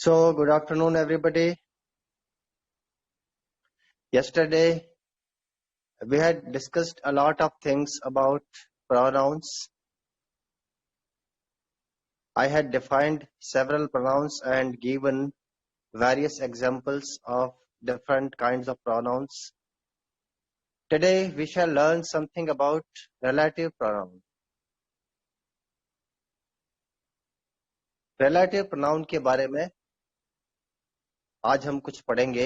So, good afternoon, everybody. Yesterday, we had discussed a lot of things about pronouns. I had defined several pronouns and given various examples of different kinds of pronouns. Today, we shall learn something about relative pronoun. Relative pronoun के बारे में आज हम कुछ पढ़ेंगे.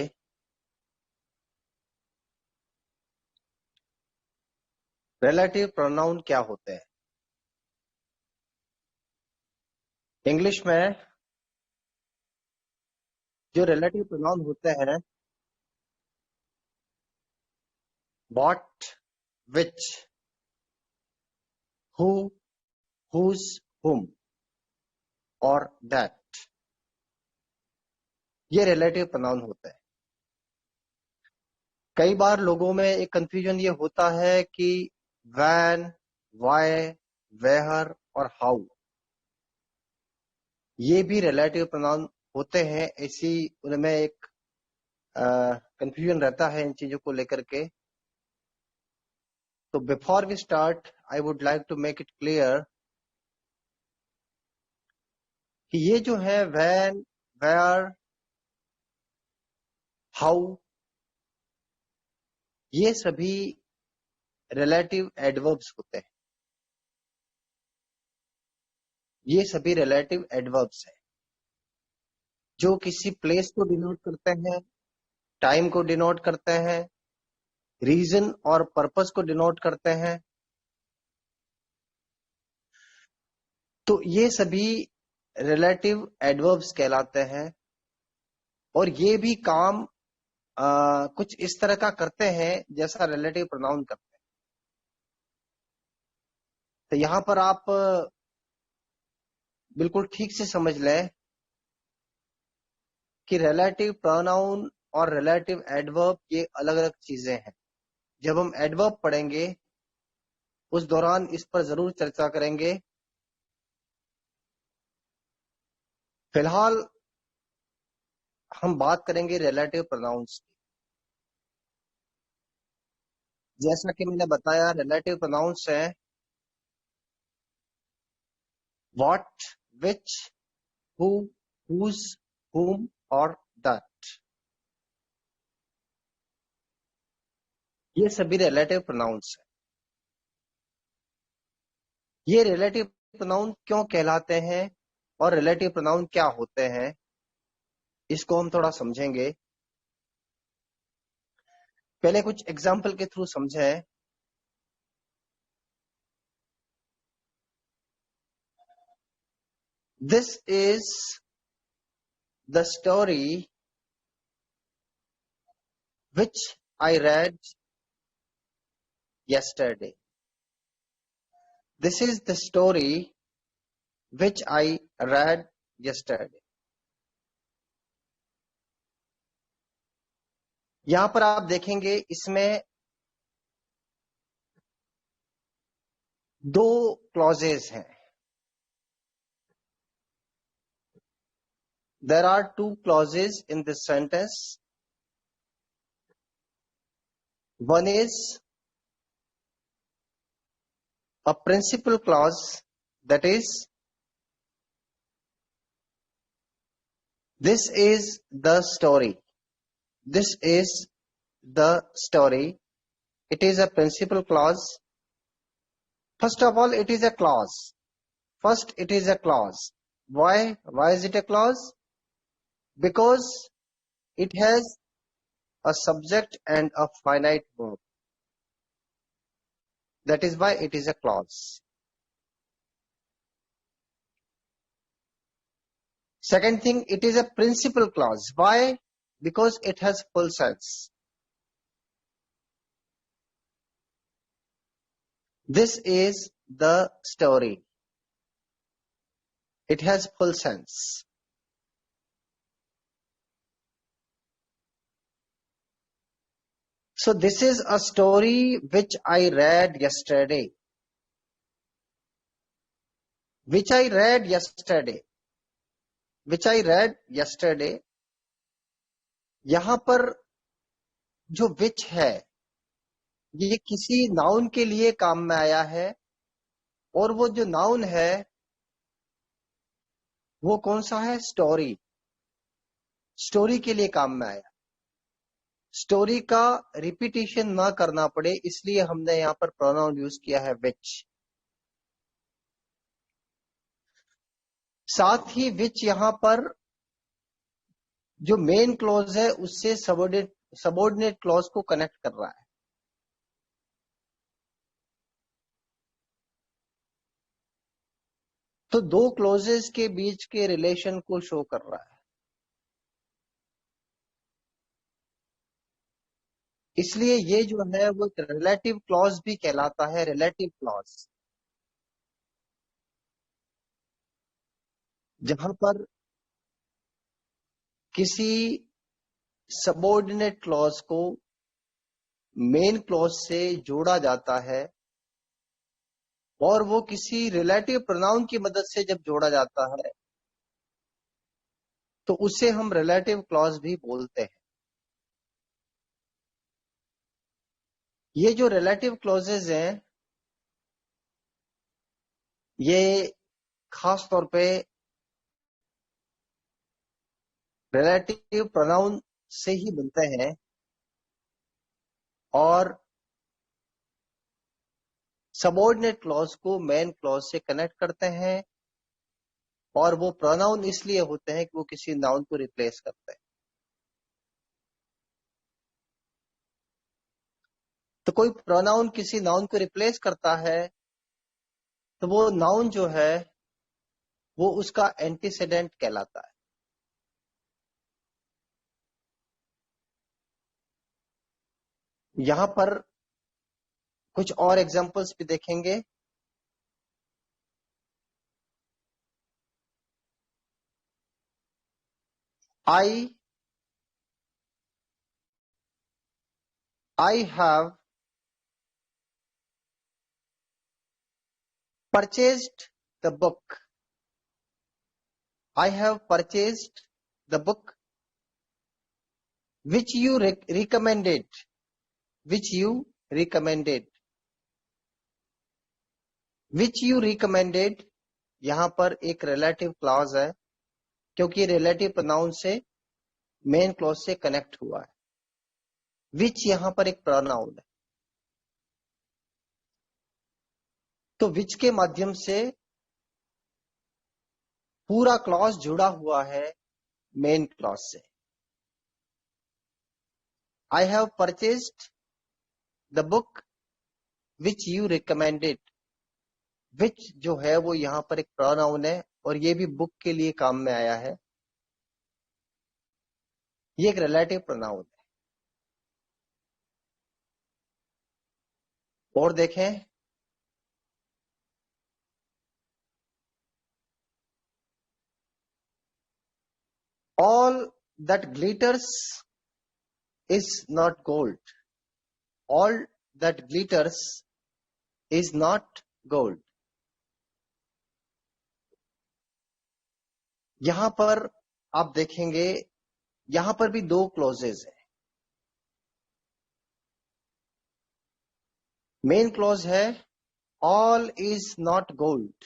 Relative pronoun क्या होते हैं? इंग्लिश में जो relative pronoun होते हैं, what, which, who, whose, whom और that, ये रिलेटिव प्रोनाउन होता है. कई बार लोगों में एक कंफ्यूजन ये होता है कि व्हेन, व्हाई, वेयर और हाउ ये भी रिलेटिव प्रोनाउन होते हैं. ऐसी उनमें एक कंफ्यूजन रहता है इन चीजों को लेकर के. तो before we start I would like to make it clear कि ये जो है व्हेन, वेयर, हाउ ये सभी रिलेटिव एडवर्ब्स होते हैं. ये सभी रिलेटिव एडवर्ब्स हैं जो किसी प्लेस को डिनोट करते हैं, टाइम को डिनोट करते हैं, रीजन और पर्पस को डिनोट करते हैं. तो ये सभी रिलेटिव एडवर्ब्स कहलाते हैं और ये भी काम कुछ इस तरह का करते हैं जैसा रिलेटिव प्रोनाउन करते हैं. तो यहां पर आप बिल्कुल ठीक से समझ लें कि रिलेटिव प्रोनाउन और रिलेटिव एडवर्ब ये अलग अलग चीजें हैं. जब हम एडवर्ब पढ़ेंगे उस दौरान इस पर जरूर चर्चा करेंगे. फिलहाल हम बात करेंगे रिलेटिव प्रोनाउंस की. जैसा कि मैंने बताया रिलेटिव प्रोनाउंस है what, which, who, whose, whom और that. ये सभी रिलेटिव प्रोनाउंस है. ये रिलेटिव प्रोनाउन क्यों कहलाते हैं और रिलेटिव प्रोनाउन क्या होते हैं इसको हम थोड़ा समझेंगे. पहले कुछ एग्जाम्पल के थ्रू समझें. This is the story which I read yesterday. This is the story which I read yesterday. यहां पर आप देखेंगे इसमें दो क्लॉजेस हैं. There are two clauses in this sentence. One is a principal clause, that is, this is the story. This is the story. It is a principal clause. First of all, it is a clause. First, it is a clause. Why? Why is it a clause? Because it has a subject and a finite verb. That is why it is a clause. Second thing, it is a principal clause. Why? Because it has full sense. This is the story. It has full sense. So this is a story which I read yesterday. Which I read yesterday. Which I read yesterday, यहां पर जो विच है ये किसी noun के लिए काम में आया है, और वो जो नाउन है वो कौन सा है? स्टोरी। स्टोरी के लिए काम में आया। स्टोरी का रिपीटिशन ना करना पड़े इसलिए हमने यहां पर प्रोनाउन यूज किया है विच। साथ ही विच यहां पर जो मेन क्लॉज है उससे सबॉर्डिनेट क्लॉज को कनेक्ट कर रहा है। तो दो क्लॉजेस के बीच के रिलेशन को शो कर रहा है, इसलिए ये जो है वो एक रिलेटिव क्लॉज भी कहलाता है। रिलेटिव क्लॉज जहां पर किसी सबॉर्डिनेट क्लॉज को मेन क्लॉज से जोड़ा जाता है, और वो किसी रिलेटिव प्रोनाउन की मदद से जब जोड़ा जाता है तो उसे हम रिलेटिव क्लॉज भी बोलते हैं। ये जो रिलेटिव क्लॉजेज हैं ये खास तौर पे रिलेटिव प्रोनाउन से ही बनते हैं, और सबॉर्डिनेट क्लॉज को मेन क्लॉज से कनेक्ट करते हैं, और वो प्रोनाउन इसलिए होते हैं कि वो किसी नाउन को रिप्लेस करते हैं। तो कोई प्रोनाउन किसी नाउन को रिप्लेस करता है तो वो नाउन जो है वो उसका एंटीसेडेंट कहलाता है। यहां पर कुछ और एग्जांपल्स भी देखेंगे। आई have purchased the book. I have purchased the book which you recommended. Which you recommended. Which you recommended यहां पर एक रिलेटिव क्लॉज है, क्योंकि रिलेटिव प्रोनाउन से मेन क्लॉज से कनेक्ट हुआ है। विच यहां पर एक प्रोनाउन है, तो विच के माध्यम से पूरा क्लॉज जुड़ा हुआ है मेन क्लॉज से। I have purchased the book which you recommended. Which जो है वो यहां पर एक प्रोनाउन है, और ये भी बुक के लिए काम में आया है। ये एक रिलेटिव प्रोनाउन है। और देखें, all that glitters is not gold. All that glitters is not gold. यहां पर आप देखेंगे यहां पर भी दो क्लॉजेज है। मेन क्लॉज है all is not gold.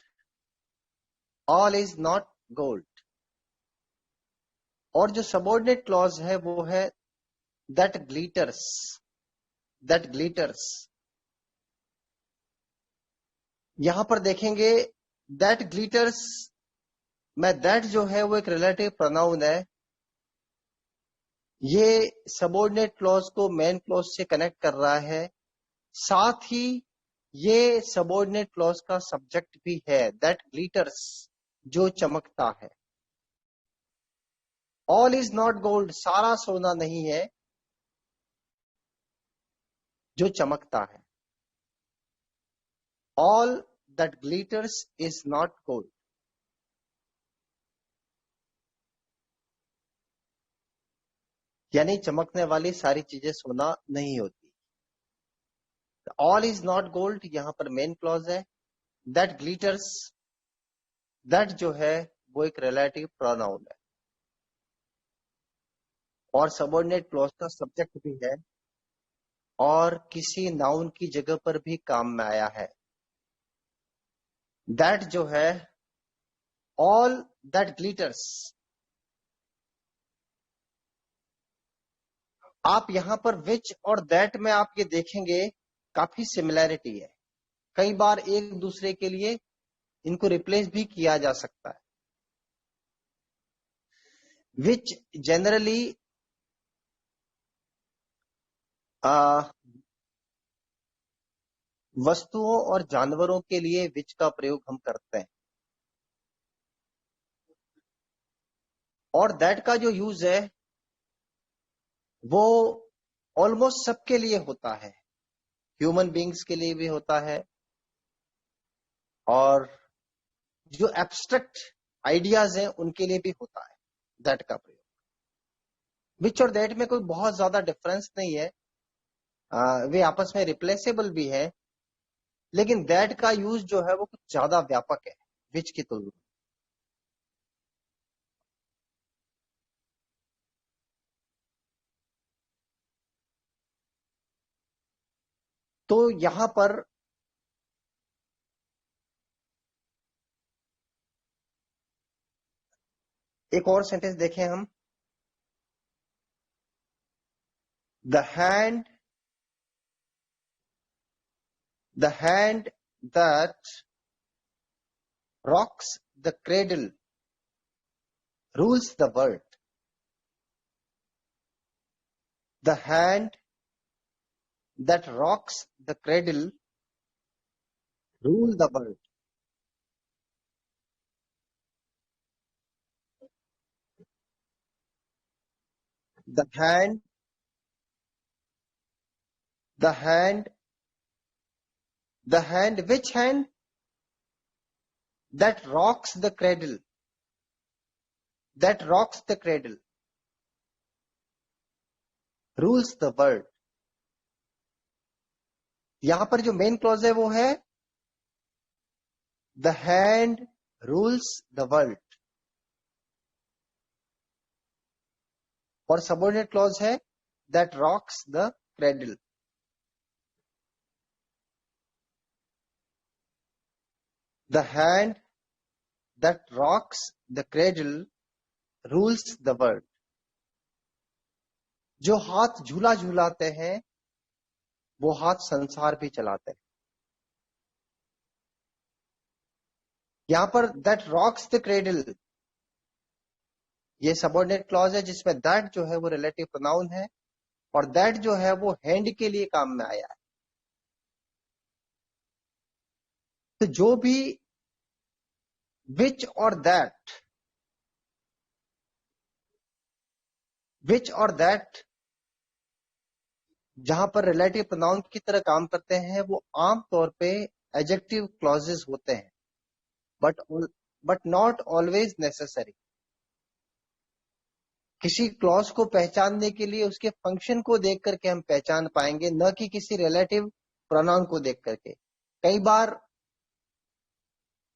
All is not gold. और जो सबॉर्डिनेट क्लॉज है वो है दैट ग्लिटर्स। That glitters. यहां पर देखेंगे दैट ग्लिटर्स में दैट जो है वो एक रिलेटिव प्रोनाउन है। ये सबॉर्डिनेट क्लॉज को मेन क्लॉज से कनेक्ट कर रहा है। साथ ही ये सबॉर्डिनेट क्लॉज का सब्जेक्ट भी है, दैट ग्लिटर्स, जो चमकता है। ऑल इज नॉट गोल्ड, सारा सोना नहीं है, जो चमकता है। All that glitters is not gold. यानी चमकने वाली सारी चीजें सोना नहीं होती। ऑल इज नॉट गोल्ड यहां पर मेन क्लॉज है। दैट ग्लिटर्स, दैट जो है वो एक रिलेटिव प्रोनाउन है और सबऑर्डिनेट क्लॉज का सब्जेक्ट भी है और किसी नाउन की जगह पर भी काम में आया है। दैट जो है ऑल दैट ग्लिटर्स, आप यहां पर विच और दैट में आप ये देखेंगे काफी सिमिलैरिटी है। कई बार एक दूसरे के लिए इनको रिप्लेस भी किया जा सकता है। विच जनरली वस्तुओं और जानवरों के लिए विच का प्रयोग हम करते हैं और दैट का जो यूज है वो ऑलमोस्ट सबके लिए होता है। ह्यूमन बींग्स के लिए भी होता है और जो एब्स्ट्रैक्ट आइडियाज हैं उनके लिए भी होता है दैट का प्रयोग। विच और दैट में कोई बहुत ज्यादा डिफरेंस नहीं है, वे आपस में रिप्लेसेबल भी है, लेकिन दैट का यूज जो है वो कुछ ज्यादा व्यापक है विच की तुलना में। तो यहां पर एक और सेंटेंस देखें हम। The hand that rocks the cradle rules the world. The hand that rocks the cradle rule the world. The hand, the hand, the hand, which hand that rocks the cradle, that rocks the cradle, rules the world. यहां पर जो main clause है वो है the hand rules the world और subordinate clause है that rocks the cradle. The hand that rocks the cradle rules the world. जो हाथ झूला झूलाते हैं वो हाथ संसार भी चलाते हैं। यहां पर दैट रॉक्स द क्रेडल, ये सबऑर्डिनेट क्लॉज है जिसमें दैट जो है वो रिलेटिव प्रोनाउन है और दैट जो है वो हैंड के लिए काम में आया है। तो जो भी विच और दैट, विच और दैट जहां पर रिलेटिव प्रोनाउन की तरह काम करते हैं वो आम तौर पे एडजेक्टिव क्लॉजेस होते हैं, but but not always necessary. किसी क्लॉज को पहचानने के लिए उसके फंक्शन को देख करके हम पहचान पाएंगे, न कि किसी रिलेटिव प्रोनाउन को देख करके। कई बार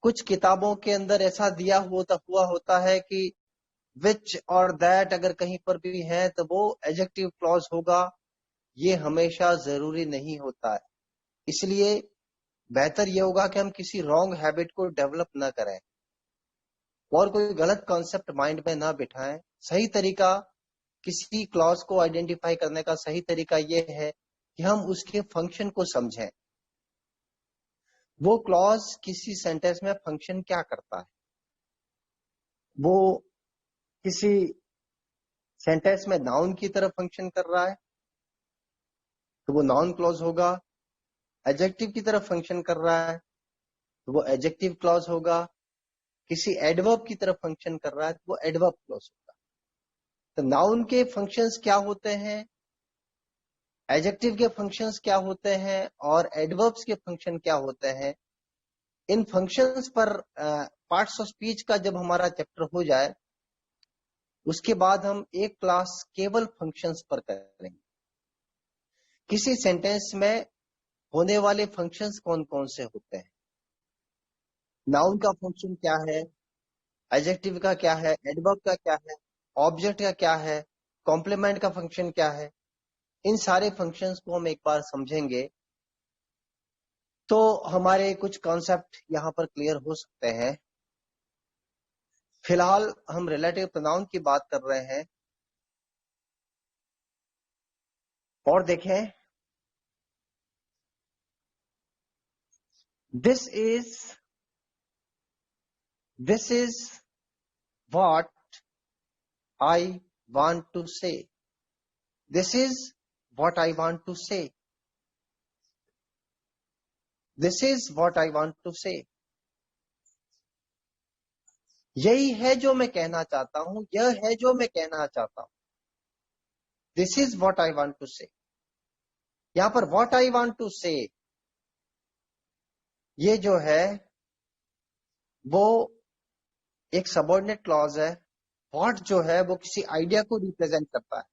कुछ किताबों के अंदर ऐसा दिया हुआ होता है कि विच और दैट अगर कहीं पर भी है तो वो एडजेक्टिव क्लॉज होगा। ये हमेशा जरूरी नहीं होता है, इसलिए बेहतर ये होगा कि हम किसी रॉन्ग हैबिट को डेवलप ना करें और कोई गलत कॉन्सेप्ट माइंड में ना बिठाएं। सही तरीका किसी क्लॉज को आइडेंटिफाई करने का सही तरीका ये है कि हम उसके फंक्शन को समझें। वो क्लॉज किसी सेंटेंस में फंक्शन क्या करता है। वो किसी सेंटेंस में नाउन की तरह फंक्शन कर रहा है तो वो नाउन क्लॉज होगा। एडजेक्टिव की तरह फंक्शन कर रहा है तो वो एडजेक्टिव क्लॉज होगा। किसी एडवर्ब की तरह फंक्शन कर रहा है तो वो एडवर्ब क्लॉज होगा। तो नाउन के फंक्शंस क्या होते हैं, एडजेक्टिव के फंक्शंस क्या होते हैं और एडवर्ब्स के फंक्शन क्या होते हैं, इन फंक्शंस पर पार्ट्स ऑफ स्पीच का जब हमारा चैप्टर हो जाए उसके बाद हम एक क्लास केवल फंक्शंस पर करेंगे। किसी सेंटेंस में होने वाले फंक्शंस कौन कौन से होते हैं, नाउन का फंक्शन क्या है, एडजेक्टिव का क्या है, एडवर्ब का क्या है, ऑब्जेक्ट का क्या है, कॉम्प्लीमेंट का फंक्शन क्या है, इन सारे फंक्शंस को हम एक बार समझेंगे तो हमारे कुछ कॉन्सेप्ट यहां पर क्लियर हो सकते हैं। फिलहाल हम रिलेटिव प्रोनाउन की बात कर रहे हैं और देखें, this is what I want to say, this is what I want to say, this is what I want to say, यही है जो मैं कहना चाहता हूं, यह है जो मैं कहना चाहता हूं, this is what I want to say. यहां पर व्हाट आई वांट टू से ये जो है वो एक सबऑर्डिनेट क्लॉज है। व्हाट जो है वो किसी आइडिया को रिप्रेजेंट करता है,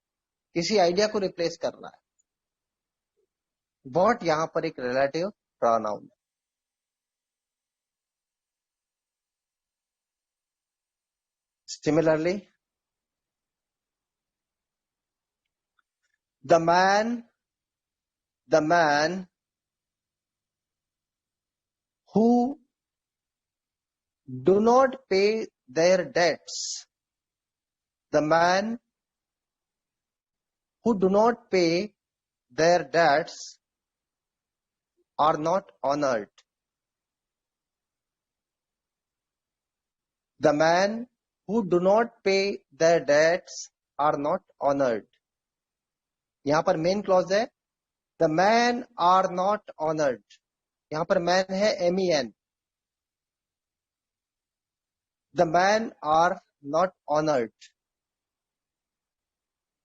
किसी आइडिया को रिप्लेस कर रहा है। व्हाट यहां पर एक रिलेटिव प्रोनाउन है। Similarly the man who do not pay their debts, the man who do not pay their debts are not honored. The man who do not pay their debts are not honored. यहां पर main clause है the man are not honoured. यहां पर man है MEN, the man are not honoured,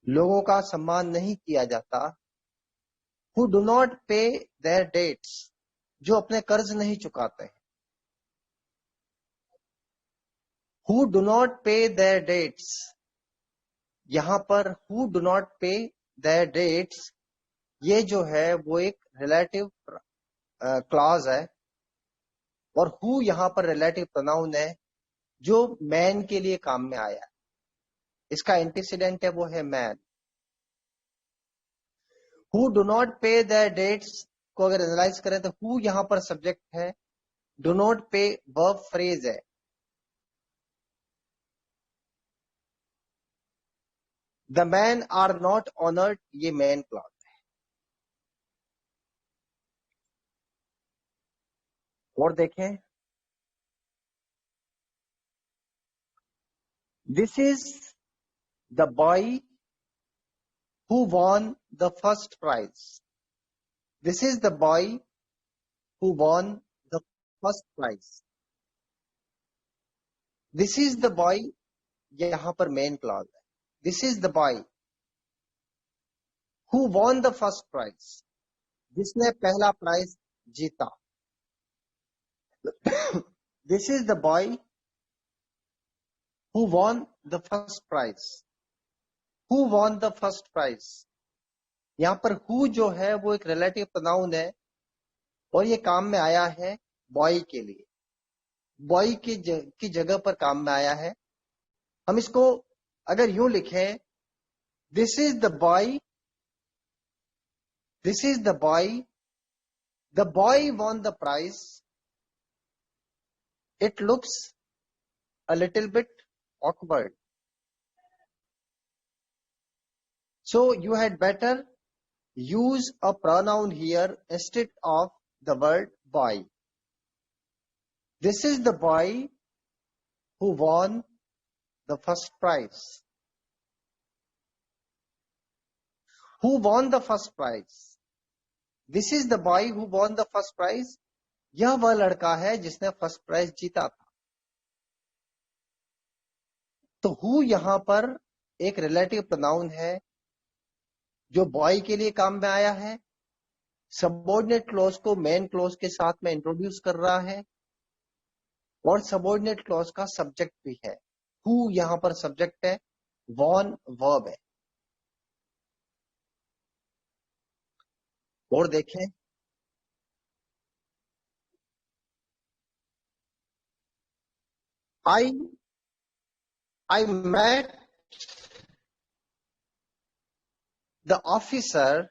लोगों का सम्मान नहीं किया जाता। Who do not pay their debts, जो अपने कर्ज नहीं चुकाते हैं। Who do not pay their debts, यहां पर who do not pay their debts ये जो है वो एक रिलेटिव क्लॉज है और हु यहां पर रिलेटिव प्रोनाउन है जो मैन के लिए काम में आया है। इसका एंटीसीडेंट है वो है man. Who do not pay their dates को अगर एनालाइज करें तो हु यहां पर सब्जेक्ट है, do not pay verb phrase है। The man are not honoured ये मैन क्लॉज। और देखें, this is the boy who won the first prize. This is the boy who won the first prize. This is the boy यहां पर main clause है। This is the boy who won the first prize. जिसने पहला prize जीता। This is the boy who won the first prize. Who won the first prize? यहां पर who जो है वो एक रिलेटिव प्रोनाउन है और ये काम में आया है बॉय के लिए। बॉय की जगह पर काम में आया है। हम इसको अगर यूं लिखें, this is the boy, this is the boy won the prize, it looks a little bit awkward, so you had better use a pronoun here instead of the word boy. This is the boy who won the first prize. Who won the first prize? This is the boy who won the first prize. यह वह लड़का है जिसने first prize जीता था। तो who यहां पर एक रिलेटिव प्रोनाउन है जो बॉय के लिए काम में आया है, सबऑर्डिनेट क्लॉज को मेन क्लॉज के साथ में इंट्रोड्यूस कर रहा है और सबऑर्डिनेट क्लॉज का सब्जेक्ट भी है। हु यहां पर सब्जेक्ट है, वॉन वर्ब है। और देखें, आई I met the officer.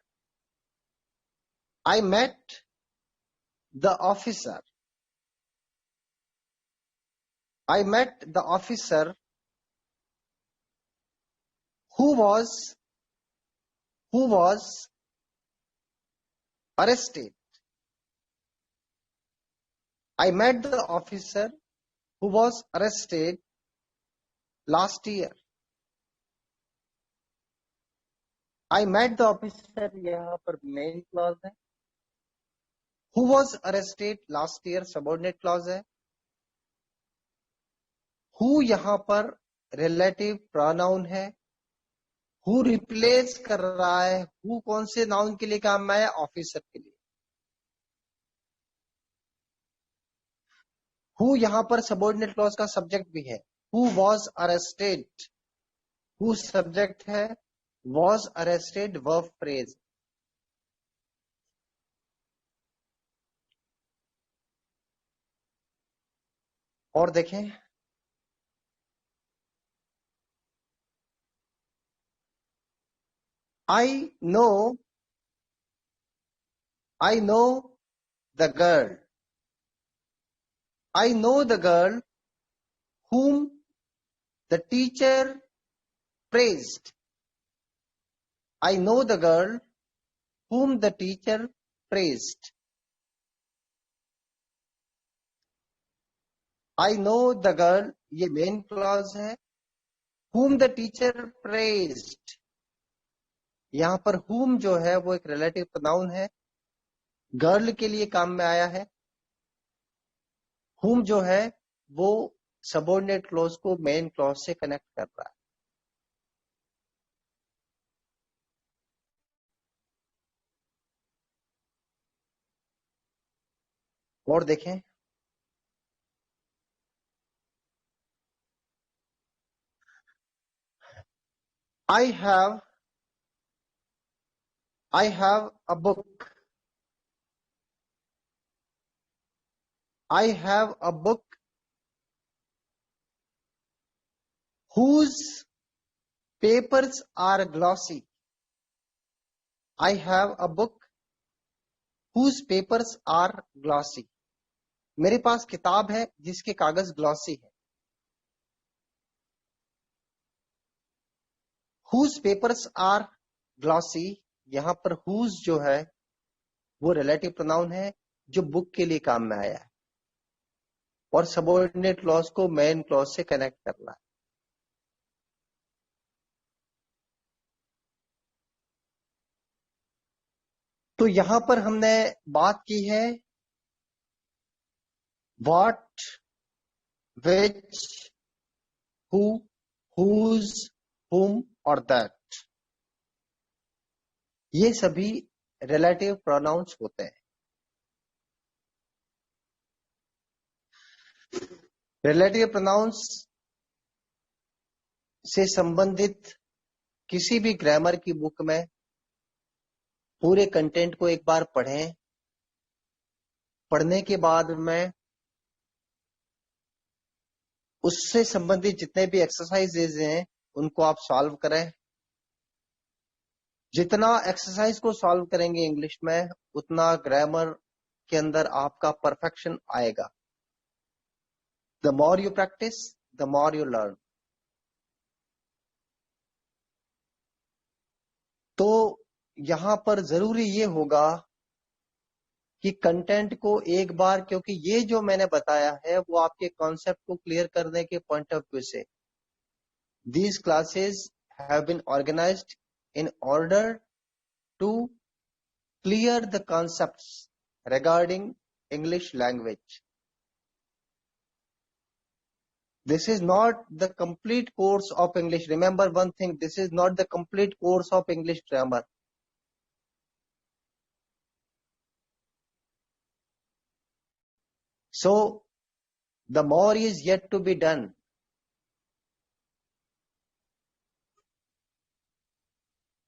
I met the officer. I met the officer who was arrested. I met the officer who was arrested last year. I met the officer, यहाँ पर main clause है. Who was arrested last year subordinate clause है. Who यहाँ पर relative pronoun है. Who replace कर रहा है. Who कौन से नाउन के लिए काम में आया, ऑफिसर के लिए. Who यहाँ पर सबऑर्डिनेट क्लॉज का सब्जेक्ट भी है. Who was arrested. Who subject है. Was arrested verb phrase. और देखें, I know the girl. I know the girl whom the teacher praised. I know the girl whom the teacher praised. I know the girl, ये main clause है. Whom the teacher praised. यहां पर whom जो है वो एक relative pronoun है, girl के लिए काम में आया है. whom जो है वो सबऑर्डिनेट क्लॉज को मेन क्लॉज से कनेक्ट कर रहा है. और देखें, I have a book. I have a book whose papers are glossy. I have a book whose papers are glossy. मेरे पास किताब है जिसके कागज ग्लॉसी है. Whose papers are glossy, यहां पर whose जो है वो रिलेटिव प्रोनाउन है जो बुक के लिए काम में आया है और सबऑर्डिनेट क्लॉज को मेन क्लॉज से कनेक्ट करना है. तो यहां पर हमने बात की है what, which, who, whose, whom और that. ये सभी रिलेटिव प्रोनाउंस होते हैं. रिलेटिव प्रोनाउंस से संबंधित किसी भी ग्रामर की बुक में पूरे कंटेंट को एक बार पढ़ें. पढ़ने के बाद में उससे संबंधित जितने भी एक्सरसाइजेज हैं उनको आप सॉल्व करें. जितना एक्सरसाइज को सॉल्व करेंगे इंग्लिश में उतना ग्रामर के अंदर आपका परफेक्शन आएगा. The more you practice the more you learn. तो यहां पर जरूरी ये होगा कि कंटेंट को एक बार, क्योंकि ये जो मैंने बताया है वो आपके कॉन्सेप्ट को क्लियर करने के पॉइंट ऑफ व्यू से, these classes have been organized in order to clear the concepts regarding English language. This is not the complete course of English. Remember one thing, this is not the complete course of English grammar. So the more is yet to be done.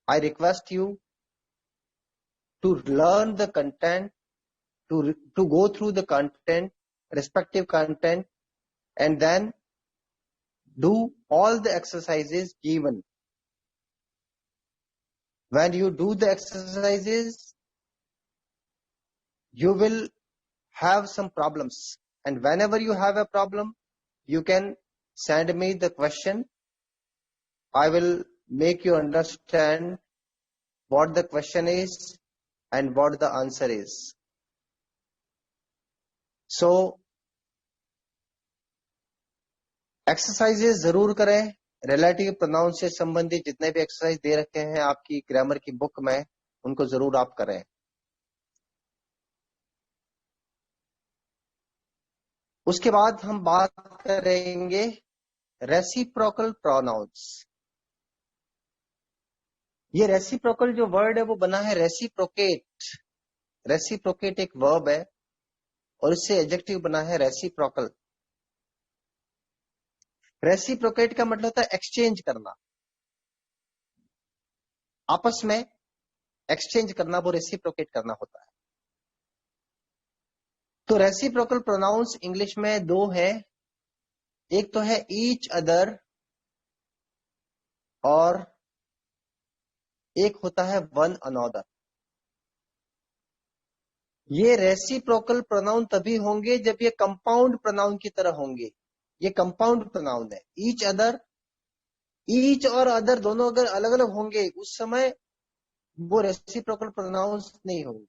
I request you to learn the content, to go through the content, respective content, and then do all the exercises given. When you do the exercises, you will have some problems, and whenever you have a problem, you can send me the question. I will make you understand what the question is and what the answer is. So exercises जरूर करें. Relative pronoun से संबंधित जितने भी exercise दे रखे हैं आपकी grammar की बुक में, उनको जरूर आप करें. उसके बाद हम बात करेंगे रेसिप्रोकल प्रोनाउंस. ये रेसिप्रोकल जो वर्ड है वो बना है रेसिप्रोकेट. रेसिप्रोकेट एक वर्ब है और इससे एडजेक्टिव बना है रेसिप्रोकल. रेसिप्रोकेट का मतलब होता है एक्सचेंज करना, आपस में एक्सचेंज करना, वो रेसिप्रोकेट करना होता है. तो रेसिप्रोकल प्रोनाउंस इंग्लिश में दो है. एक तो है ईच अदर और एक होता है वन अनदर. ये रेसिप्रोकल प्रोनाउन तभी होंगे जब ये कंपाउंड प्रोनाउन की तरह होंगे. ये कंपाउंड प्रोनाउन है. ईच अदर, ईच और अदर दोनों अगर अलग अलग होंगे उस समय वो रेसिप्रोकल प्रोनाउंस नहीं होंगे,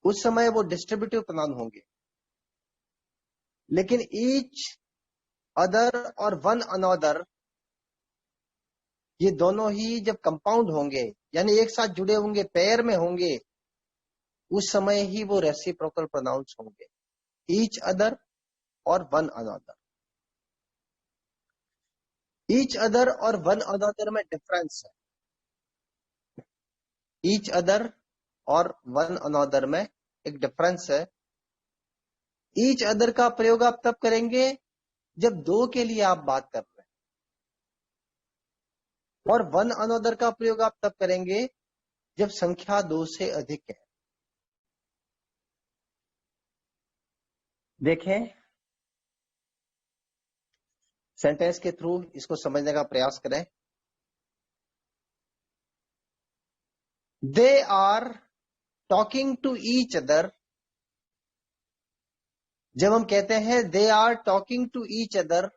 उस समय वो डिस्ट्रीब्यूटिव प्रोनाउन होंगे. लेकिन ईच अदर और वन अनदर ये दोनों ही जब कंपाउंड होंगे यानी एक साथ जुड़े होंगे, पेयर में होंगे, उस समय ही वो रेसिप्रोकल प्रोनाउंस होंगे. ईच अदर और वन अनदर. ईच अदर और वन अनदर में डिफरेंस है. ईच अदर और वन अनदर में एक डिफरेंस है. ईच अदर का प्रयोग आप तब करेंगे जब दो के लिए आप बात कर रहे हैं, और वन अनदर का प्रयोग आप तब करेंगे जब संख्या दो से अधिक है. देखें, सेंटेंस के थ्रू इसको समझने का प्रयास करें. They are talking to each other. जब हम कहते हैं they are talking to each other,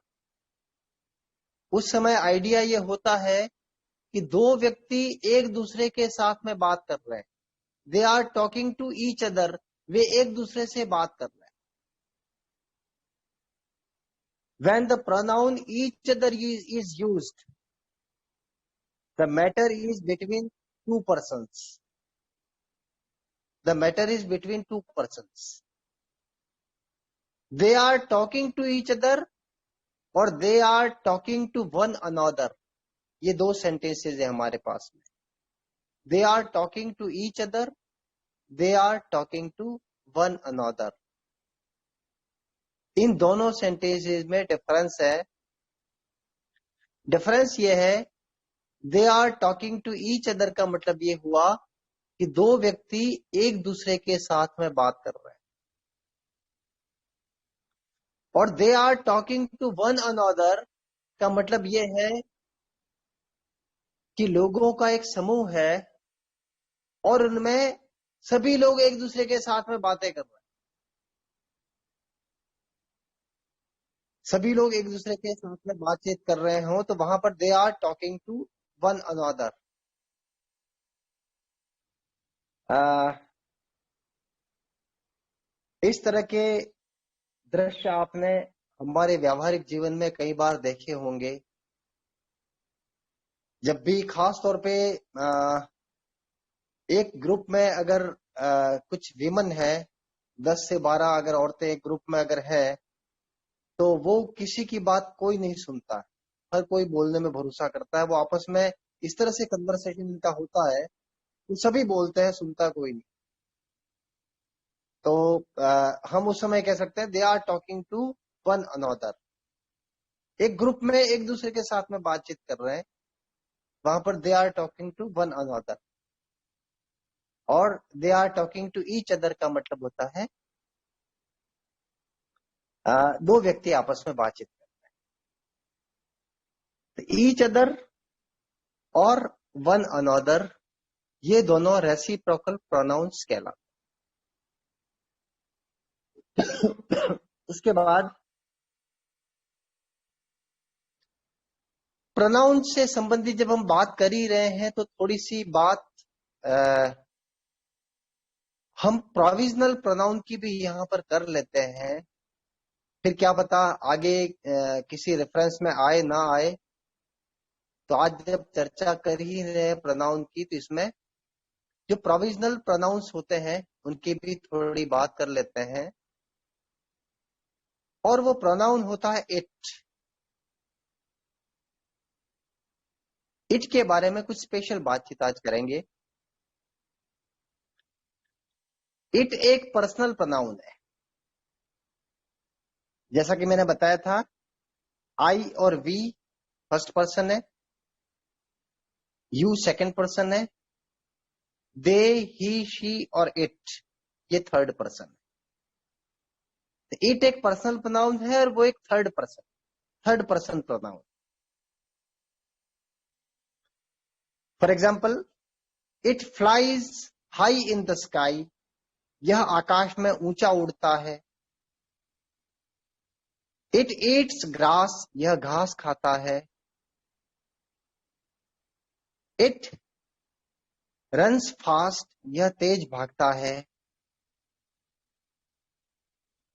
उस समय आइडिया ये होता है कि दो व्यक्ति एक दूसरे के साथ में बात कर रहे हैं. They are talking to each other, वे एक दूसरे से बात कर रहे हैं. When the pronoun each other is used, the matter is between two persons. The matter is between two persons. They are talking to each other और they are talking to one another. ये दो sentences है हमारे पास में. They are talking to each other. They are talking to one another. इन दोनों sentences में difference है. Difference ये है, they are talking to each other का मतलब ये हुआ कि दो व्यक्ति एक दूसरे के साथ में बात कर रहे हैं, और they are talking to one another का मतलब ये है कि लोगों का एक समूह है और उनमें सभी लोग एक दूसरे के साथ में बातें कर रहे हैं. सभी लोग एक दूसरे के साथ में बातचीत कर रहे हो तो वहां पर they are talking to one another. इस तरह के दृश्य आपने हमारे व्यावहारिक जीवन में कई बार देखे होंगे. जब भी खास तौर पे एक ग्रुप में अगर कुछ विमन है, 10 से 12 अगर औरतें एक ग्रुप में अगर है, तो वो किसी की बात कोई नहीं सुनता है. हर कोई बोलने में भरोसा करता है. वो आपस में इस तरह से कन्वर्सेशन इनका होता है, तो सभी बोलते हैं, सुनता कोई नहीं. तो हम उस समय कह सकते हैं they are talking to one another. एक ग्रुप में एक दूसरे के साथ में बातचीत कर रहे हैं, वहां पर they are talking to one another. और they are talking to each other का मतलब होता है दो व्यक्ति आपस में बातचीत कर. ईच अदर और वन अनदर, ये दोनों रेसिप्रोकल प्रोनाउंस कहलाते। उसके बाद प्रोनाउन से संबंधित जब हम बात कर ही रहे हैं तो थोड़ी सी बात हम प्रोविजनल प्रोनाउन की भी यहां पर कर लेते हैं, फिर क्या पता आगे किसी रेफरेंस में आए ना आए। तो आज जब चर्चा कर ही रहे प्रोनाउन की, तो इसमें जो प्रोविजनल प्रोनाउंस होते हैं उनकी भी थोड़ी बात कर लेते हैं। और वो प्रोनाउन होता है इट। इट के बारे में कुछ स्पेशल बातचीत आज करेंगे। इट एक पर्सनल प्रोनाउन है। जैसा कि मैंने बताया था, आई और वी फर्स्ट पर्सन है, यू सेकंड पर्सन है, दे ही शी और इट ये थर्ड पर्सन है। इट एक पर्सनल प्रोनाउन है और वो एक third person pronoun. For example, it flies high in the sky, यह आकाश में ऊंचा उड़ता है। इट ईट्स ग्रास, यह घास खाता है। इट रन्स फास्ट, यह तेज भागता है।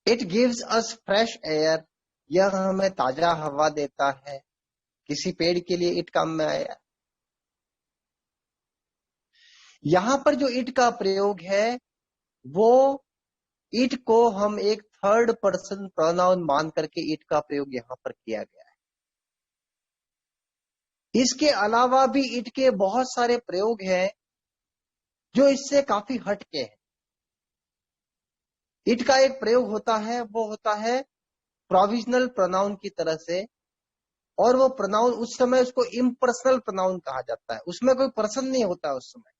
It gives us fresh air, यह हमें ताजा हवा देता है। किसी पेड़ के लिए इट काम में आया। यहां पर जो इट का प्रयोग है वो इट को हम एक थर्ड पर्सन प्रोनाउन मान करके इट का प्रयोग यहां पर किया गया है। इसके अलावा भी इट के बहुत सारे प्रयोग हैं जो इससे काफी हटके हैं। इट का एक प्रयोग होता है, वो होता है प्रोविजनल प्रोनाउन की तरह से, और वो प्रोनाउन उस समय उसको इम्पर्सनल प्रोनाउन कहा जाता है। उसमें कोई पर्सन नहीं होता। उस समय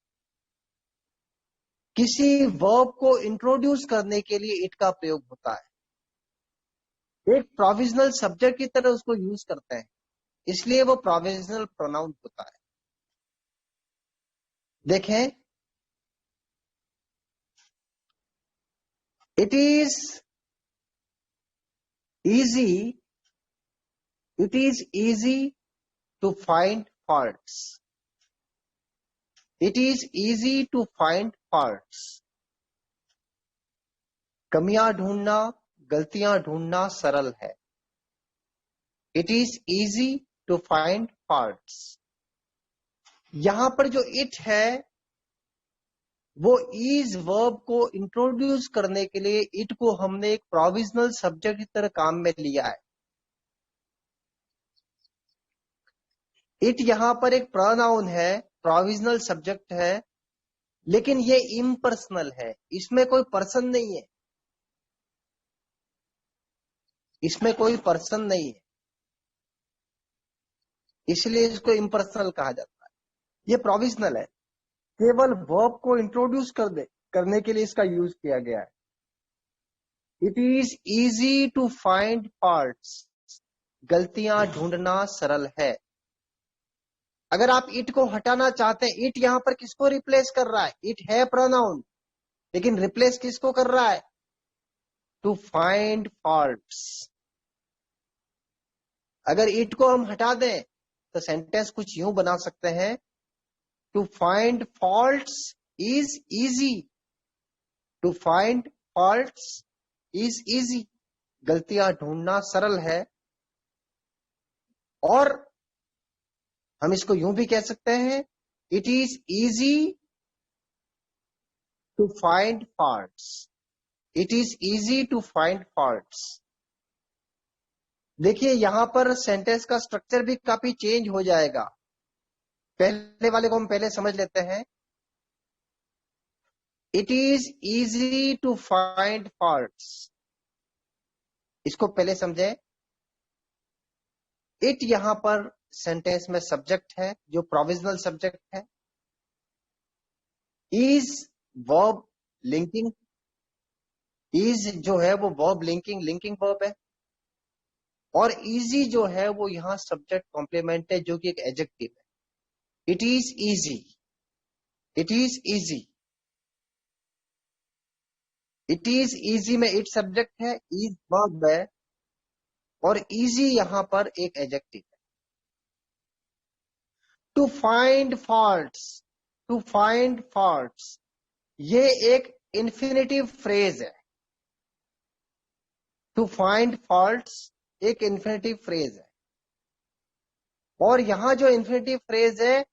किसी वर्ब को इंट्रोड्यूस करने के लिए इट का प्रयोग होता है। एक प्रोविजनल सब्जेक्ट की तरह उसको यूज करते हैं, इसलिए वो प्रोविजनल प्रोनाउन होता है। देखें, it is easy, it is easy to find faults. It is easy to find faults. कमियां ढूंढना, गलतियां ढूंढना सरल है। It is easy to find faults. यहां पर जो इट है वो इज वर्ब को इंट्रोड्यूस करने के लिए इट को हमने एक प्रोविजनल सब्जेक्ट की तरह काम में लिया है। इट यहां पर एक प्रोनाउन है, प्रोविजनल सब्जेक्ट है, लेकिन ये इम्पर्सनल है। इसमें कोई पर्सन नहीं है। इसमें कोई पर्सन नहीं है, इसलिए इसको इम्पर्सनल कहा जाता है। ये प्रोविजनल है, केवल वर्ब को इंट्रोड्यूस करने के लिए इसका यूज किया गया है। It is easy to find faults, गलतियां ढूंढना सरल है। अगर आप इट को हटाना चाहते हैं, इट यहां पर किसको रिप्लेस कर रहा है? इट है प्रोनाउन, लेकिन रिप्लेस किसको कर रहा है? To find faults. अगर इट को हम हटा दें तो सेंटेंस कुछ यूं बना सकते हैं, to find faults is easy. To find faults is easy, गलतियां ढूंढना सरल है। और हम इसको यूं भी कह सकते हैं, it is easy to find faults. It is easy to find faults. देखिए यहां पर सेंटेंस का स्ट्रक्चर भी काफी चेंज हो जाएगा। पहले वाले को हम पहले समझ लेते हैं। It is easy to find faults, इसको पहले समझे। इट यहां पर सेंटेंस में सब्जेक्ट है जो प्रोविजनल सब्जेक्ट है। इज वर्ब लिंकिंग, इज जो है वो वर्ब लिंकिंग वर्ब है। और इजी जो है वो यहां सब्जेक्ट कॉम्प्लीमेंट है जो कि एक एडजेक्टिव है। It is easy, it is easy, it is easy में इट सब्जेक्ट है, इज वर्ब है और इजी यहां पर एक एडजेक्टिव है। To find faults, to find faults ये एक इंफिनिटिव फ्रेज है। टू फाइंड फॉल्ट्स एक इंफिनिटिव फ्रेज है और यहां जो इंफिनिटिव फ्रेज है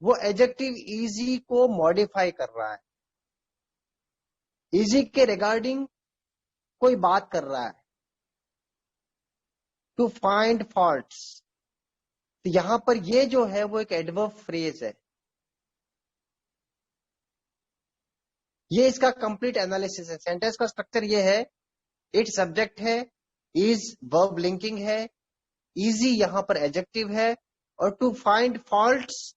वो एडजेक्टिव इजी को मॉडिफाई कर रहा है, इजी के रिगार्डिंग कोई बात कर रहा है। टू फाइंड फॉल्ट्स, तो यहां पर ये जो है वो एक एडवर्ब फ्रेज है। ये इसका कंप्लीट एनालिसिस है। सेंटेंस का स्ट्रक्चर ये है, इट सब्जेक्ट है, इज वर्ब लिंकिंग है, इजी यहां पर एडजेक्टिव है और टू फाइंड फॉल्ट्स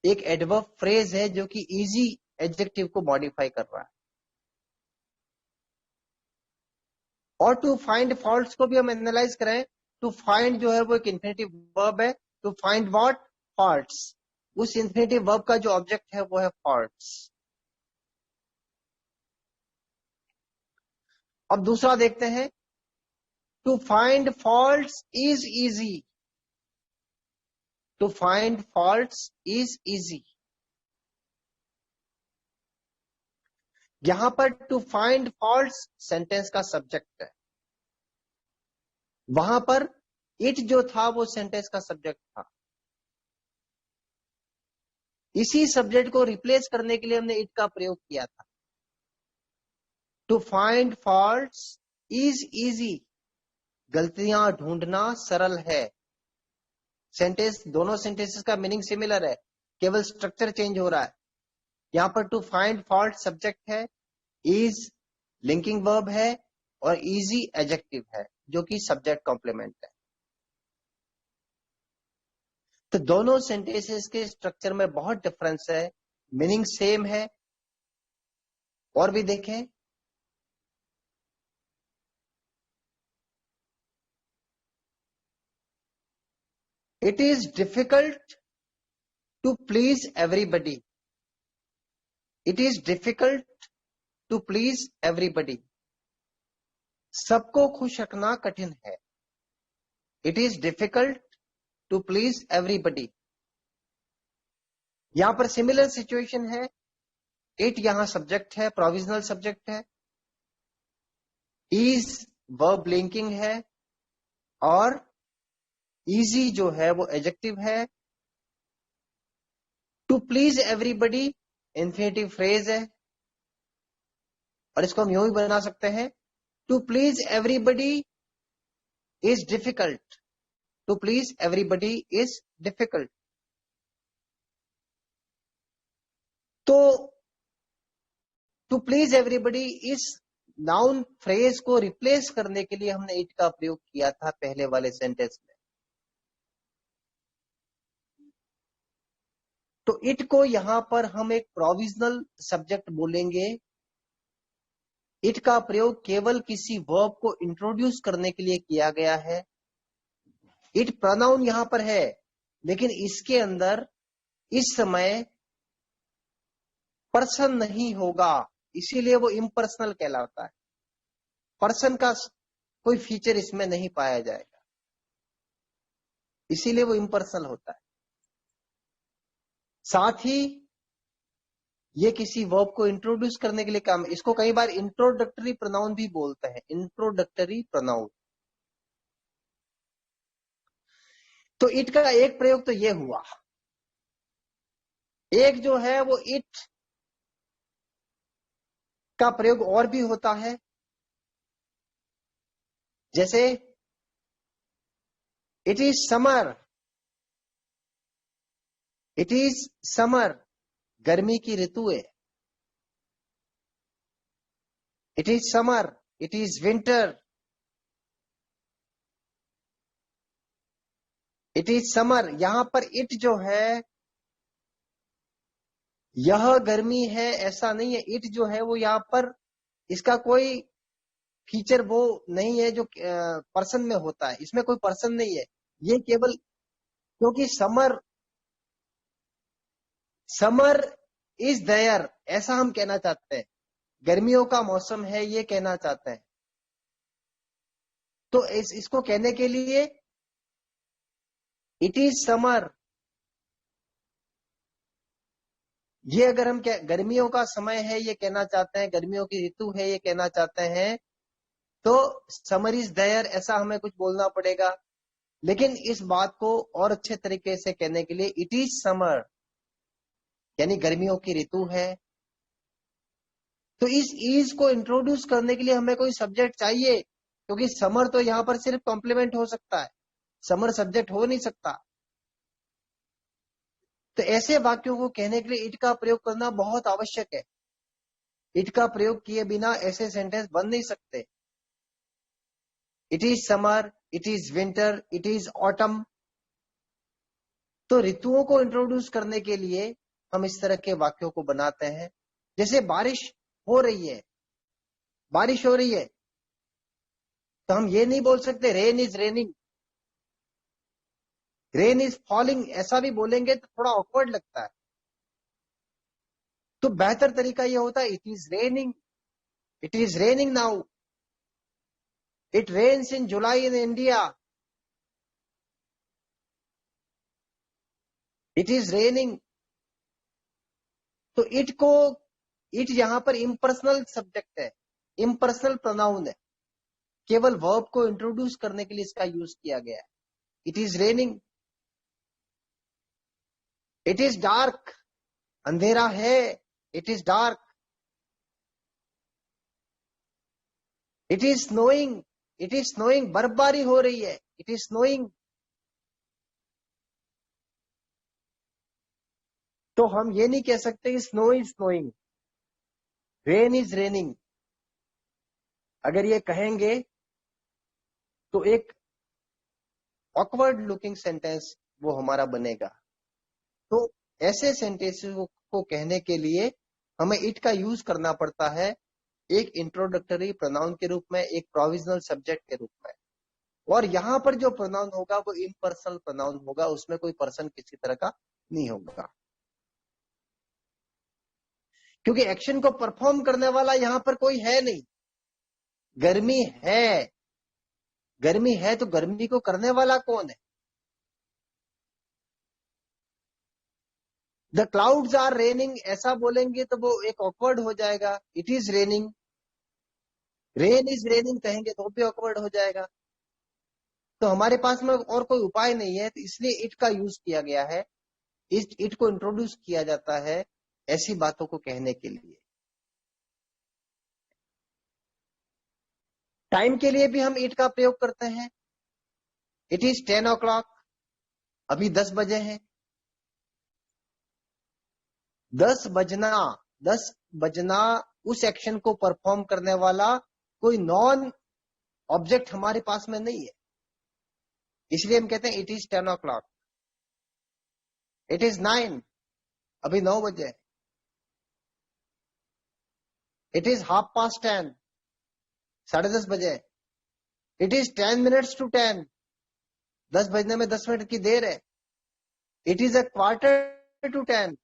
एक एडवर्ब फ्रेज है जो कि इजी एडजेक्टिव को मॉडिफाई कर रहा है। और टू फाइंड फॉल्ट्स को भी हम एनालाइज करें, टू फाइंड जो है वो एक इंफिनिटिव वर्ब है। टू फाइंड व्हाट, फॉल्ट्स, उस इंफिनिटिव वर्ब का जो ऑब्जेक्ट है वो है फॉल्ट्स। अब दूसरा देखते हैं, to find faults is easy, to find faults is easy. यहां पर टू फाइंड फॉल्ट्स सेंटेंस का सब्जेक्ट है, वहां पर इट जो था वो सेंटेंस का सब्जेक्ट था। इसी सब्जेक्ट को रिप्लेस करने के लिए हमने इट का प्रयोग किया था। To find faults is easy, गलतियां ढूंढना सरल है। सेंटेंस, दोनों सेंटेंसेस का मीनिंग सिमिलर है, केवल स्ट्रक्चर चेंज हो रहा है। यहां पर टू फाइंड फॉल्ट सब्जेक्ट है, इज लिंकिंग वर्ब है और इजी एडजेक्टिव है जो कि सब्जेक्ट कॉम्प्लीमेंट है। तो दोनों सेंटेंसेस के स्ट्रक्चर में बहुत डिफरेंस है, मीनिंग सेम है। और भी देखें, it is difficult to please everybody, it is difficult to please everybody, सबको खुश रखना कठिन है। It is difficult to please everybody. यहां पर सिमिलर सिचुएशन है, इट यहां सब्जेक्ट है, प्रोविजनल सब्जेक्ट है, इज वर्ब लिंकिंग है और इजी जो है वो एडजेक्टिव है। To please everybody infinitive phrase है और इसको हम यूं ही बना सकते हैं, to please everybody is difficult, to please everybody is difficult. तो टू प्लीज एवरीबडी इस नाउन फ्रेज को रिप्लेस करने के लिए हमने इट का प्रयोग किया था पहले वाले सेंटेंस में। तो इट को यहां पर हम एक प्रोविजनल सब्जेक्ट बोलेंगे। इट का प्रयोग केवल किसी वर्ब को इंट्रोड्यूस करने के लिए किया गया है। इट प्रोनाउन यहां पर है लेकिन इसके अंदर इस समय पर्सन नहीं होगा, इसीलिए वो इम्पर्सनल कहलाता है। पर्सन का कोई फीचर इसमें नहीं पाया जाएगा, इसीलिए वो इम्पर्सनल होता है। साथ ही ये किसी वर्ब को इंट्रोड्यूस करने के लिए काम, इसको कई बार इंट्रोडक्टरी प्रोनाउन भी बोलते हैं, इंट्रोडक्टरी प्रोनाउन। तो इट का एक प्रयोग तो ये हुआ, एक जो है वो इट का प्रयोग और भी होता है, जैसे it is summer, it is summer, गर्मी की ऋतु है। It is summer, it is winter, it is summer. यहां पर इट जो है यह गर्मी है ऐसा नहीं है, इट जो है वो यहां पर इसका कोई फीचर वो नहीं है जो पर्सन में होता है, इसमें कोई पर्सन नहीं है, ये केवल, क्योंकि समर इज देयर ऐसा हम कहना चाहते हैं, गर्मियों का मौसम है ये कहना चाहते हैं। तो इसको कहने के लिए इट इज समर, ये अगर हम गर्मियों का समय है ये कहना चाहते हैं, गर्मियों की ऋतु है ये कहना चाहते हैं, तो समर इज देयर ऐसा हमें कुछ बोलना पड़ेगा। लेकिन इस बात को और अच्छे तरीके से कहने के लिए इट इज समर, यानी गर्मियों की ऋतु है। तो इस इज को इंट्रोड्यूस करने के लिए हमें कोई सब्जेक्ट चाहिए, क्योंकि समर तो यहां पर सिर्फ कॉम्प्लीमेंट हो सकता है, समर सब्जेक्ट हो नहीं सकता। तो ऐसे वाक्यों को कहने के लिए इट का प्रयोग करना बहुत आवश्यक है। इट का प्रयोग किए बिना ऐसे सेंटेंस बन नहीं सकते। It is summer, it is winter, it is autumn. तो ऋतुओं को इंट्रोड्यूस करने के लिए हम इस तरह के वाक्यों को बनाते हैं। जैसे बारिश हो रही है, बारिश हो रही है, तो हम ये नहीं बोल सकते rain is raining, rain is falling, ऐसा भी बोलेंगे तो थोड़ा ऑकवर्ड लगता है। तो बेहतर तरीका यह होता है it is raining, it is raining now, it rains in July in India, it is raining. तो इट यहां पर इम्पर्सनल सब्जेक्ट है, इम्पर्सनल प्रोनाउन है, केवल वर्ब को इंट्रोड्यूस करने के लिए इसका यूज किया गया है। It is raining, it is dark, अंधेरा है, it is dark, it is snowing, it is snowing, बर्फबारी हो रही है, इट इज स्नोइंग। तो हम ये नहीं कह सकते snow is snowing, rain is raining. अगर ये कहेंगे तो एक ऑकवर्ड लुकिंग सेंटेंस वो हमारा बनेगा। तो ऐसे सेंटेंसेस को कहने के लिए हमें इट का यूज करना पड़ता है, एक इंट्रोडक्टरी प्रोनाउन के रूप में, एक प्रोविजनल सब्जेक्ट के रूप में। और यहां पर जो प्रोनाउन होगा वो इम्पर्सनल प्रोनाउन होगा, उसमें कोई पर्सन किसी तरह का नहीं होगा, क्योंकि एक्शन को परफॉर्म करने वाला यहां पर कोई है नहीं। गर्मी है, गर्मी है तो गर्मी को करने वाला कौन है? द क्लाउड्स आर रेनिंग ऐसा बोलेंगे तो वो एक ऑकवर्ड हो जाएगा। It is raining, rain is raining कहेंगे तो भी ऑकवर्ड हो जाएगा। तो हमारे पास में और कोई उपाय नहीं है, तो इसलिए इट का यूज किया गया है। इट को इंट्रोड्यूस किया जाता है ऐसी बातों को कहने के लिए। टाइम के लिए भी हम इट का प्रयोग करते हैं। इट इज 10 o'clock, अभी 10 बजे हैं। 10 बजना, 10 बजना उस एक्शन को परफॉर्म करने वाला कोई नॉन ऑब्जेक्ट हमारे पास में नहीं है, इसलिए हम कहते हैं it is 10 o'clock। It is 9, अभी 9 बजे। इट इज 10:30, 10:30 बजे। इट इज 10 minutes to 10, 10 बजने में 10 मिनट की देर है। इट इज 9:15,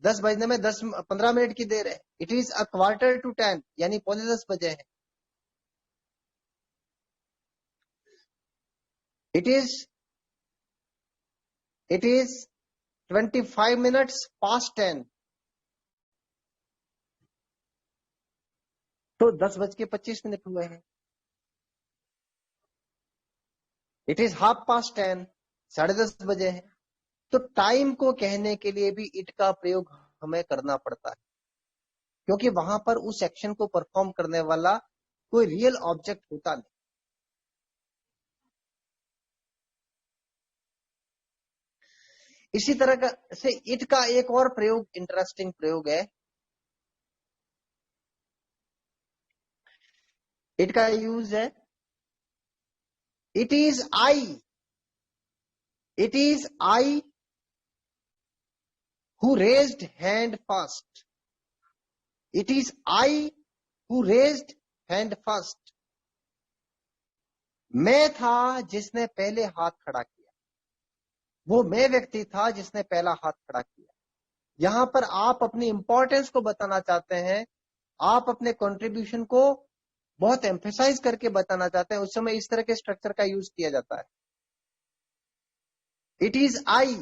10 बजने में 15 मिनट की देर है। इट इज 9:15, यानी 9:45 बजे है। इट इज 25 minutes past 10, तो 10:25 हुए हैं। इट इज 10:30, 10:30 बजे है। तो टाइम को कहने के लिए भी इट का प्रयोग हमें करना पड़ता है, क्योंकि वहां पर उस एक्शन को परफॉर्म करने वाला कोई रियल ऑब्जेक्ट होता नहीं। इसी तरह का से इट का एक और प्रयोग, इंटरेस्टिंग प्रयोग है। इट का यूज है it is I, it is I who raised hand first. It is I who raised hand first. मैं था जिसने पहले हाथ खड़ा किया, वो मैं व्यक्ति था जिसने पहला हाथ खड़ा किया। यहां पर आप अपनी इंपॉर्टेंस को बताना चाहते हैं, आप अपने कंट्रीब्यूशन को बहुत एम्फेसाइज करके बताना चाहते हैं, उस समय इस तरह के स्ट्रक्चर का यूज किया जाता है। It is I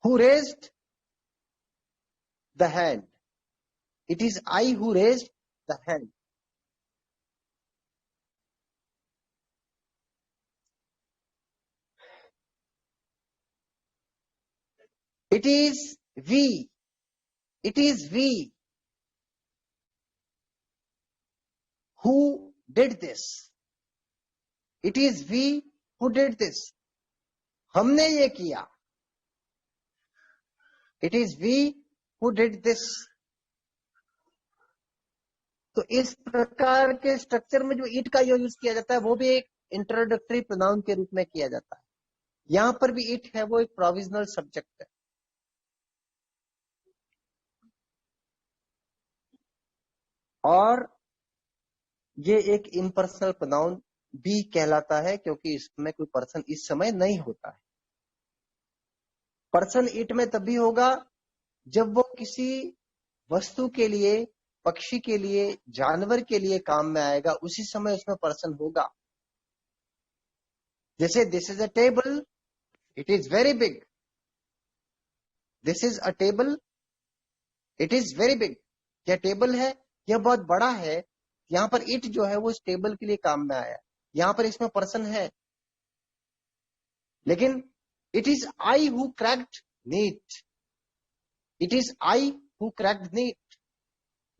who raised the hand, it is I who raised the hand. It is we, it is we who did this, it is we who did this, हमने ये किया। It is we who did this. तो इस प्रकार के structure में जो it का यूज किया जाता है वो भी एक इंट्रोडक्टरी प्रोनाउन के रूप में किया जाता है। यहां पर भी इट है, वो एक प्रोविजनल सब्जेक्ट है। और ये एक इम्पर्सनल प्रोनाउन भी कहलाता है क्योंकि इसमें कोई पर्सन इस समय नहीं होता है। पर्सन इट में तभी होगा जब वो किसी वस्तु के लिए, पक्षी के लिए, जानवर के लिए काम में आएगा, उसी समय उसमें पर्सन होगा। जैसे this is a table, it is very big. This is a table, it is very big. यह टेबल है, यह बहुत बड़ा है। यहां पर इट जो है वो इस टेबल के लिए काम में आया, यहां पर इसमें पर्सन है। लेकिन it is I who cracked NEET, it is I who cracked NEET,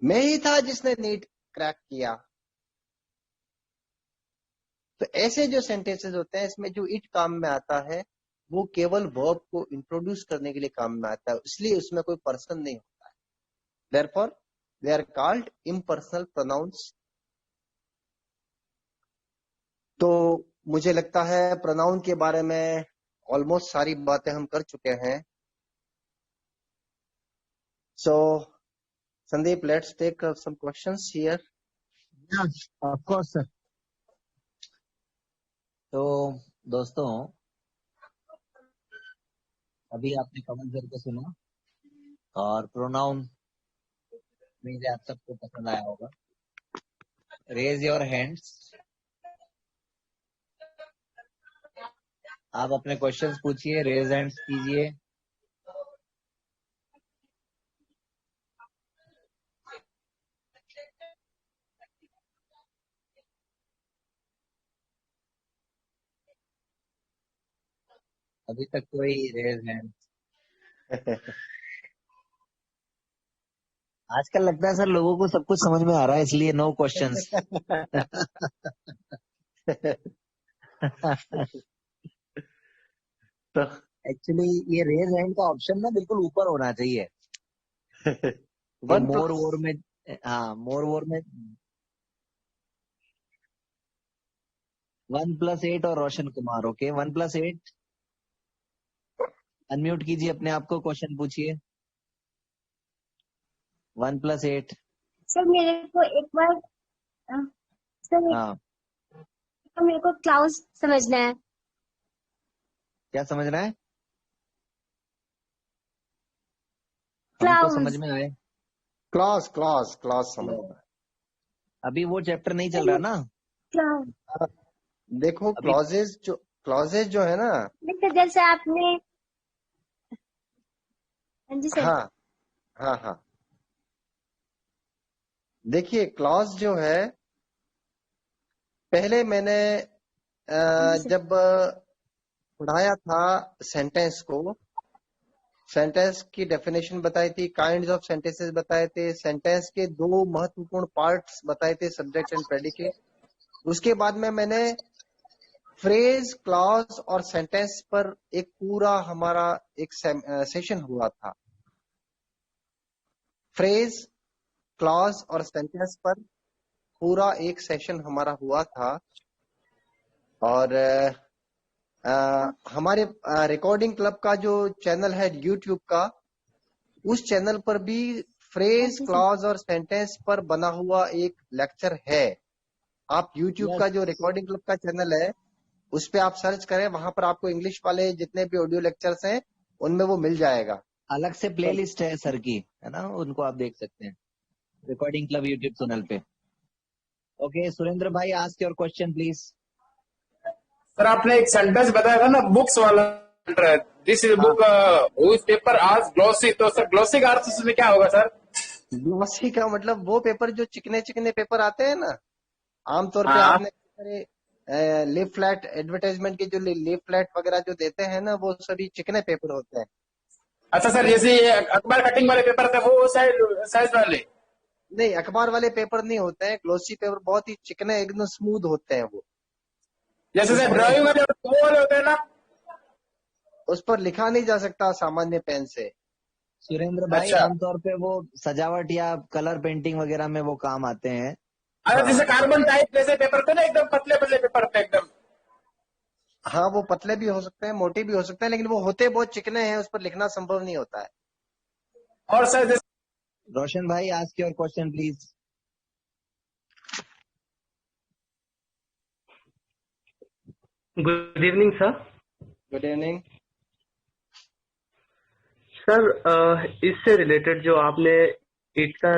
मैं ही था जिसने नीट क्रैक किया। तो ऐसे जो सेंटेंसेस होते हैं इसमें जो इट काम में आता है वो केवल वर्ब को इंट्रोड्यूस करने के लिए काम में आता है, इसलिए उसमें कोई पर्सन नहीं होता है। Therefore they are called impersonal pronouns. तो मुझे लगता है प्रोनाउन के बारे में ऑलमोस्ट सारी बातें हम कर चुके हैं। So Sandeep, let's take some questions here. Of course sir. तो दोस्तों, अभी आपने कमेंट करके सुना और प्रोनाउन में आप सबको पसंद आया होगा। रेज योर हैंड्स, आप अपने क्वेश्चंस पूछिए, रेज हैंड्स कीजिए। अभी तक कोई रेज हैंड? आजकल लगता है सर लोगों को सब कुछ समझ में आ रहा है, इसलिए नो क्वेश्चंस। तो एक्चुअली ये रेज हैंड का ऑप्शन ना बिल्कुल ऊपर होना चाहिए। ये मोर वोर में, हाँ मोर वोर में 1+8 और रोशन कुमार। ओके, 1+8 अनम्यूट कीजिए अपने आप को, क्वेश्चन पूछिए। 1+8। सर मेरे को एक बार सर हाँ, तो मेरे को क्लाउज समझना है। क्या समझना है? हमको क्लाउज समझ में आए। क्लॉज क्लॉज क्लॉज समझना है। अभी वो चैप्टर नहीं चल रहा ना। क्लाउज देखो अभी क्लॉजेज जो है ना, देखो जैसे आपने, हाँ जी सर। हाँ हाँ हाँ, देखिए क्लॉज जो है, पहले मैंने हाँ जी सर। जब पढ़ाया था सेंटेंस को, सेंटेंस की डेफिनेशन बताई थी, काइंड्स ऑफ सेंटेंसेस बताए थे, सेंटेंस के दो महत्वपूर्ण पार्ट्स बताए थे, सब्जेक्ट एंड प्रेडिकेट। उसके बाद में मैंने फ्रेज, क्लॉज और सेंटेंस पर एक पूरा हमारा एक सेशन हुआ था। फ्रेज, क्लॉज और सेंटेंस पर पूरा एक सेशन हमारा हुआ था। और हमारे रिकॉर्डिंग क्लब का जो चैनल है यूट्यूब का, उस चैनल पर भी फ्रेज, क्लॉज और सेंटेंस पर बना हुआ एक लेक्चर है। आप YouTube Yes. का जो रिकॉर्डिंग क्लब का चैनल है उस पे आप सर्च करें, वहां पर आपको इंग्लिश वाले जितने भी ऑडियो लेक्चर्स हैं उनमें वो मिल जाएगा। अलग से प्लेलिस्ट है सर की, है ना, उनको आप देख सकते हैं रिकॉर्डिंग क्लब यूट्यूब चैनल पे। ओके सुरेंद्र भाई, ask your question please. Sir आपने एक सेंटेंस बताया था ना बुक्स वाला, this is book whose paper आज ग्लॉसी, तो सर ग्लॉसी का अर्थ इसमें क्या होगा सर? ग्लॉसी का मतलब वो पेपर जो चिकने चिकने पेपर आते हैं ना, आमतौर पे हाँ आपने लीफ फ्लैट एडवर्टाइजमेंट के जो लीफ फ्लैट वगैरह जो देते हैं ना, वो सभी चिकने पेपर होते हैं। अच्छा सर, जैसे ये अखबार कटिंग वाले पेपर थे वो साइज वाले? नहीं, अखबार वाले पेपर नहीं होते हैं, ग्लोसी पेपर बहुत ही चिकने एकदम स्मूथ होते हैं वो। जैसे सर ड्राइंग वाले वो वाले होते हैं ना? उस पर लिखा नहीं जा सकता सामान्य पेन से। सुरेंद्र भाई अच्छा। आमतौर पे वो सजावट या कलर पेंटिंग वगैरह में वो काम आते हैं। अच्छा, जैसे कार्बन टाइप जैसे पेपर थे ना, एकदम पतले पतले पेपर थे एकदम। हाँ, वो पतले भी हो सकते हैं, मोटे भी हो सकते हैं, लेकिन वो होते बहुत चिकने हैं, उस पर लिखना संभव नहीं होता है। और सर जैसे रोशन भाई, ask your question please. Good evening sir. Good evening. Sir इससे रिलेटेड जो आपने ईट का